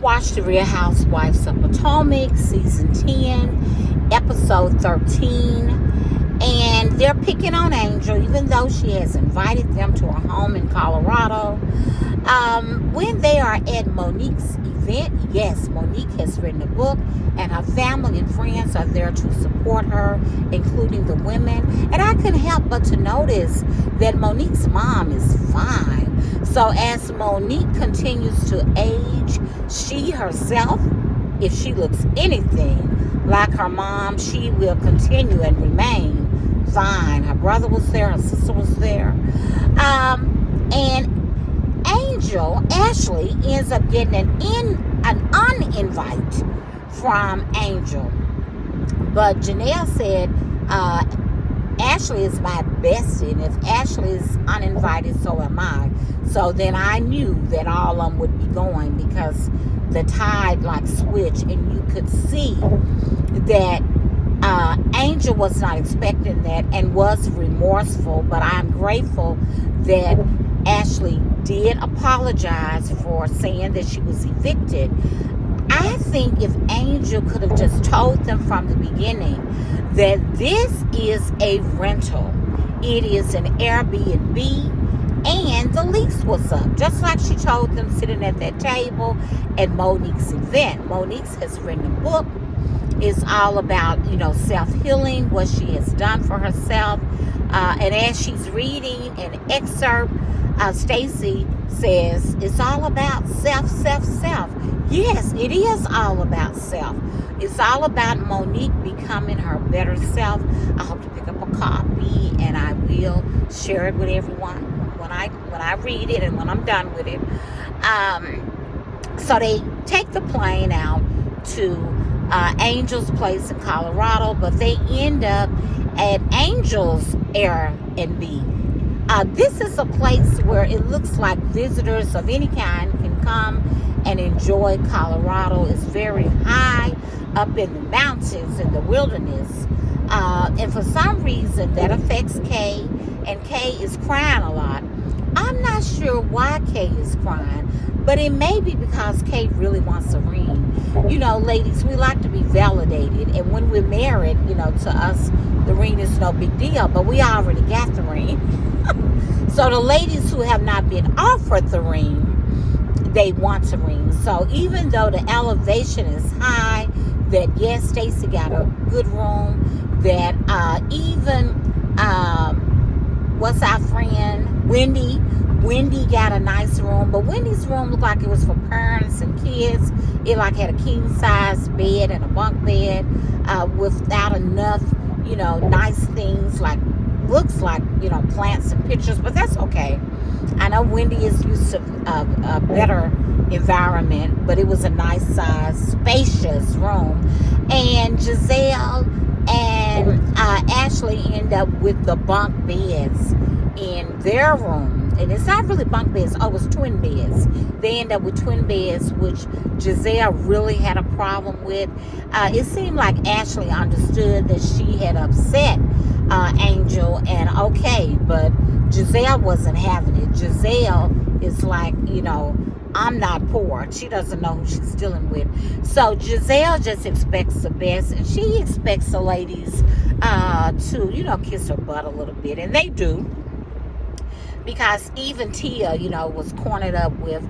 watched The Real Housewives of Potomac, season 10, episode 13. And they're picking on Angel, even though she has invited them to her home in Colorado. When they are at Monique's event, yes, Monique has written a book, and her family and friends are there to support her, including the women. And I couldn't help but to notice that Monique's mom is fine. So as Monique continues to age, she herself, if she looks anything like her mom, she will continue and remain fine. Her brother was there, her sister was there. And Angel, Ashley, ends up getting an uninvite from Angel. But Janelle said, Ashley is my bestie, and if Ashley is uninvited, so am I. So then I knew that all of them would be going, because the tide like switched, and you could see that Angel was not expecting that and was remorseful. But I'm grateful that Ashley did apologize for saying that she was evicted. I think if Angel could have just told them from the beginning that this is a rental, it is an Airbnb, and the lease was up, just like she told them sitting at that table at Monique's event. Monique has written a book. It's all about, self-healing, what she has done for herself. And as she's reading an excerpt, Stacy says it's all about self. Yes, it is all about self. It's all about Monique becoming her better self. I hope to pick up a copy, and I will share it with everyone when I read it and when I'm done with it. So they take the plane out to Angel's place in Colorado, but they end up at Angel's Airbnb. This is a place where it looks like visitors of any kind can come and enjoy Colorado. It's very high up in the mountains, in the wilderness. And for some reason, that affects Kay, and Kay is crying a lot. I'm not sure why Kay is crying, but it may be because Kay really wants a ring. Ladies, we like to be validated. And when we're married, to us, the ring is no big deal, but we already got the ring. So the ladies who have not been offered the ring, they want a ring. So even though the elevation is high, that yes, Stacy got a good room, that even what's our friend Wendy got a nice room, but Wendy's room looked like it was for parents and kids. It like had a king size bed and a bunk bed without enough nice things, like looks like plants and pictures, but that's okay. I know Wendy is used to a better environment, but it was a nice size, spacious room. And Giselle and Ashley end up with the bunk beds in their room. And it's not really bunk beds. Oh, it's twin beds. They end up with twin beds, which Giselle really had a problem with. It seemed like Ashley understood that she had upset Angel, and okay, but Giselle wasn't having it. Giselle is like, I'm not poor. She doesn't know who she's dealing with. So Giselle just expects the best, and she expects the ladies to, kiss her butt a little bit, and they do. Because even Tia, was cornered up with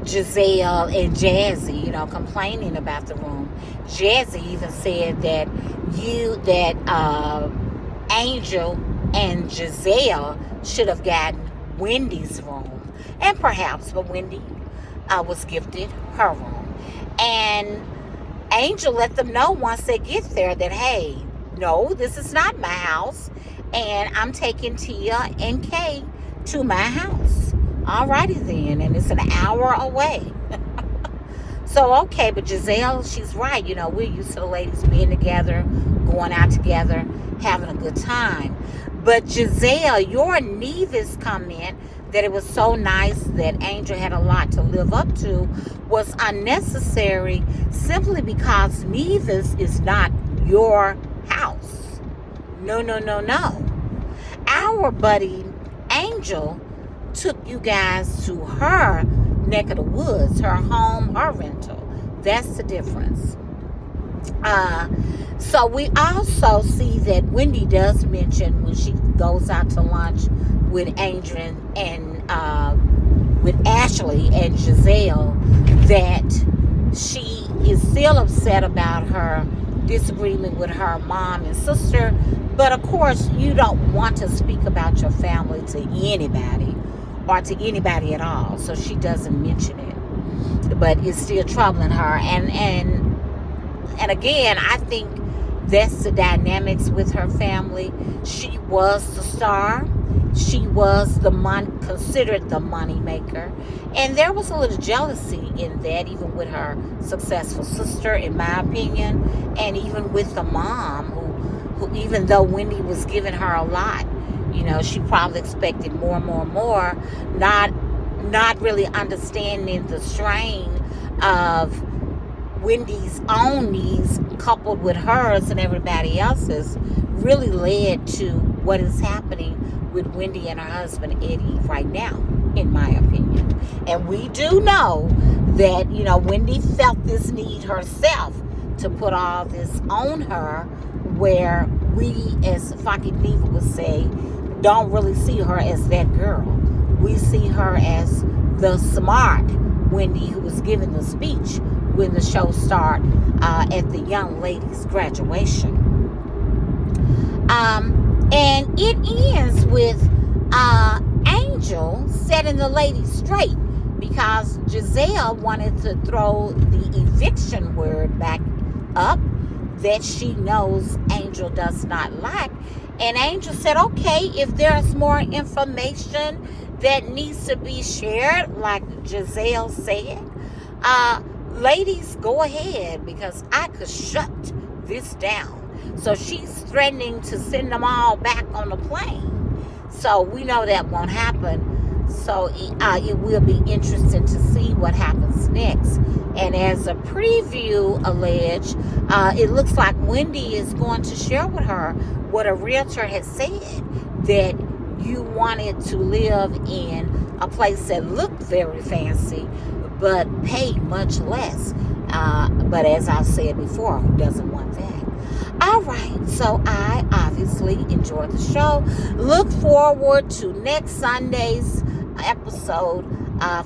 Giselle and Jazzy, complaining about the room. Jazzy even said that Angel and Giselle should have gotten Wendy's room. And perhaps, but Wendy was gifted her room. And Angel let them know once they get there that, hey, no, this is not my house. And I'm taking Tia and Kay to my house. Alrighty then. And it's an hour away. So, okay, but Giselle, she's right. We're used to the ladies being together, going out together, having a good time. But Giselle, your Nevis comment that it was so nice that Angel had a lot to live up to was unnecessary, simply because Nevis is not your house. No. Our buddy Angel took you guys to her neck of the woods, her home, her rental. That's the difference. So we also see that Wendy does mention when she goes out to lunch with Angel and with Ashley and Giselle that she is still upset about her disagreement with her mom and sister. But of course, you don't want to speak about your family to anybody or to anybody at all. So she doesn't mention it. But it's still troubling her. And again, I think that's the dynamics with her family. She was the star. She was considered the money maker. And there was a little jealousy in that, even with her successful sister, in my opinion, and even with the mom, who even though Wendy was giving her a lot, she probably expected more and more and more, not really understanding the strain of Wendy's own needs coupled with hers and everybody else's really led to what is happening with Wendy and her husband Eddie right now, in my opinion. And we do know that, Wendy felt this need herself to put all this on her, where we, as Faki Diva would say, don't really see her as that girl. We see her as the smart Wendy who was giving the speech when the show started at the young lady's graduation. And it ends with Angel setting the lady straight because Giselle wanted to throw the eviction word back up that she knows Angel does not like. And Angel said, okay, if there's more information that needs to be shared, like Giselle said, ladies, go ahead, because I could shut this down. So she's threatening to send them all back on the plane. So we know that won't happen. So it will be interesting to see what happens next. And as a preview alleged, it looks like Wendy is going to share with her what a realtor has said, that you wanted to live in a place that looked very fancy but paid much less. But as I've said before, who doesn't want that? All right, so I obviously enjoyed the show. Look forward to next Sunday's episode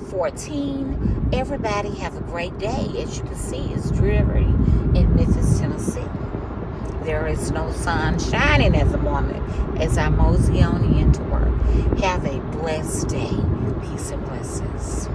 14. Everybody have a great day. As you can see, it's dreary in Memphis, Tennessee. There is no sun shining at the moment as I mosey on into work. Have a blessed day. Peace and blessings.